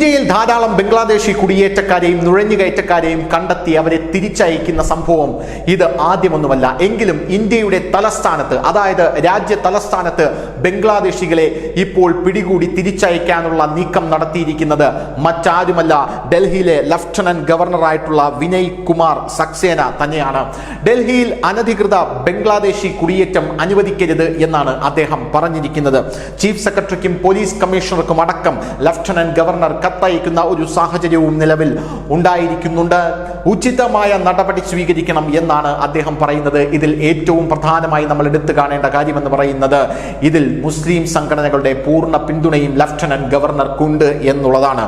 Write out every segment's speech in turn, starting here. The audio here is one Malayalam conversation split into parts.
ഇന്ത്യയിൽ ധാരാളം ബംഗ്ലാദേശി കുടിയേറ്റക്കാരെയും നുഴഞ്ഞുകയറ്റക്കാരെയും കണ്ടെത്തി അവരെ തിരിച്ചയക്കുന്ന സംഭവം ഇത് ആദ്യമൊന്നുമല്ല. എങ്കിലും ഇന്ത്യയുടെ തലസ്ഥാനത്ത്, അതായത് രാജ്യ തലസ്ഥാനത്ത് ബംഗ്ലാദേശികളെ ഇപ്പോൾ പിടികൂടി തിരിച്ചയക്കാനുള്ള നീക്കം നടത്തിയിരിക്കുന്നത് മറ്റാരുമല്ല, ഡൽഹിയിലെ ലഫ്റ്റനന്റ് ഗവർണറായിട്ടുള്ള വിനയ് കുമാർ സക്സേന തന്നെയാണ്. ഡൽഹിയിൽ അനധികൃത ബംഗ്ലാദേശി കുടിയേറ്റം അനുവദിക്കരുത് എന്നാണ് അദ്ദേഹം പറഞ്ഞിരിക്കുന്നത്. ചീഫ് സെക്രട്ടറിക്കും പോലീസ് കമ്മീഷണർക്കും അടക്കം ലഫ്റ്റനന്റ് ഗവർണർ കത്തയക്കുന്ന ഒരു സാഹചര്യവും നിലവിൽ ഉണ്ടായിരിക്കുന്നുണ്ട്. ഉചിതമായ നടപടി സ്വീകരിക്കണം എന്നാണ് അദ്ദേഹം പറയുന്നത്. ഇതിൽ ഏറ്റവും പ്രധാനമായി നമ്മൾ എടുത്തു കാണേണ്ട കാര്യമെന്ന് പറയുന്നത് ഇതിൽ മുസ്ലിം സംഘടനകളുടെ പൂർണ്ണ പിന്തുണയും ലഫ്റ്റനന്റ് ഗവർണർക്കുണ്ട് എന്നുള്ളതാണ്.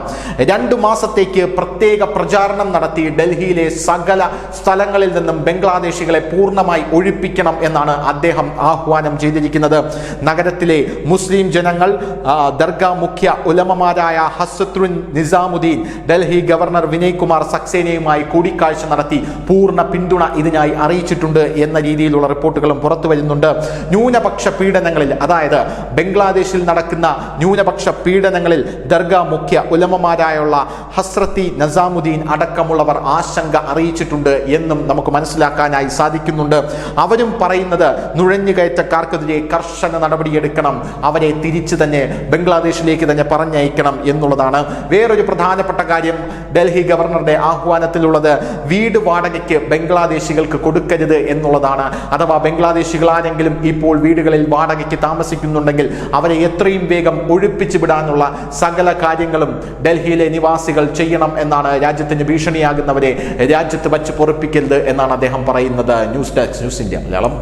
2 മാസത്തേക്ക് പ്രത്യേക പ്രചാരണം നടത്തി ഡൽഹിയിലെ സകല സ്ഥലങ്ങളിൽ നിന്നും ബംഗ്ലാദേശികളെ പൂർണ്ണമായി ഒഴിപ്പിക്കണം എന്നാണ് അദ്ദേഹം ആഹ്വാനം ചെയ്തിരിക്കുന്നത്. നഗരത്തിലെ മുസ്ലിം ജനങ്ങൾ ദർഗാ മുഖ്യ ഉലമമാരായ ഹസ്രത്തുൻ നിസാമുദ്ദീൻ ഡൽഹി ഗവർണർ വിനയ് കുമാർ സക്സേനയുമായി കൂടിക്കാഴ്ച നടത്തി പൂർണ്ണ പിന്തുണ ഇതിനായി അറിയിച്ചിട്ടുണ്ട് എന്ന രീതിയിലുള്ള റിപ്പോർട്ടുകളും പുറത്തു വരുന്നുണ്ട്. ന്യൂനപക്ഷ പീഡനങ്ങളിൽ, അതായത് ബംഗ്ലാദേശിൽ നടക്കുന്ന ന്യൂനപക്ഷ പീഡനങ്ങളിൽ ദർഗാ മുഖ്യ ഉലമമാരായുള്ള ഹസ്രത്തി നിസാമുദ്ദീൻ അടക്കമുള്ളവർ ആശങ്ക അറിയിച്ചിട്ടുണ്ട് എന്നും നമുക്ക് മനസ്സിലാക്കാനായി സാധിക്കുന്നുണ്ട്. അവരും പറയുന്നത് നുഴഞ്ഞുകയറ്റക്കാർക്കെതിരെ കർശന നടപടിയെടുക്കണം, അവരെ തിരിച്ചു തന്നെ ബംഗ്ലാദേശിലേക്ക് തന്നെ പറഞ്ഞയക്കണം എന്നുള്ളതാണ്. വേറൊരു പ്രധാനപ്പെട്ട കാര്യം ഡൽഹി ഗവർണറുടെ ആഹ്വാനത്തിലുള്ളത് വീട് വാടകയ്ക്ക് ബംഗ്ലാദേശികൾക്ക് കൊടുക്കരുത് എന്നുള്ളതാണ്. അഥവാ ബംഗ്ലാദേശികൾ ആരെങ്കിലും ഇപ്പോൾ വീടുകളിൽ വാടകയ്ക്ക് താമസിക്കുന്നുണ്ടെങ്കിൽ അവരെ എത്രയും വേഗം ഒഴിപ്പിച്ചു വിടാനുള്ള സകല കാര്യങ്ങളും ഡൽഹിയിലെ നിവാസികൾ ചെയ്യണം എന്നാണ്. രാജ്യത്തിന് ഭീഷണിയാകുന്നവരെ രാജ്യത്ത് വച്ച് പൊറുപ്പിക്കരുത് എന്നാണ് അദ്ദേഹം പറയുന്നത്. News desk, news India Malayalam.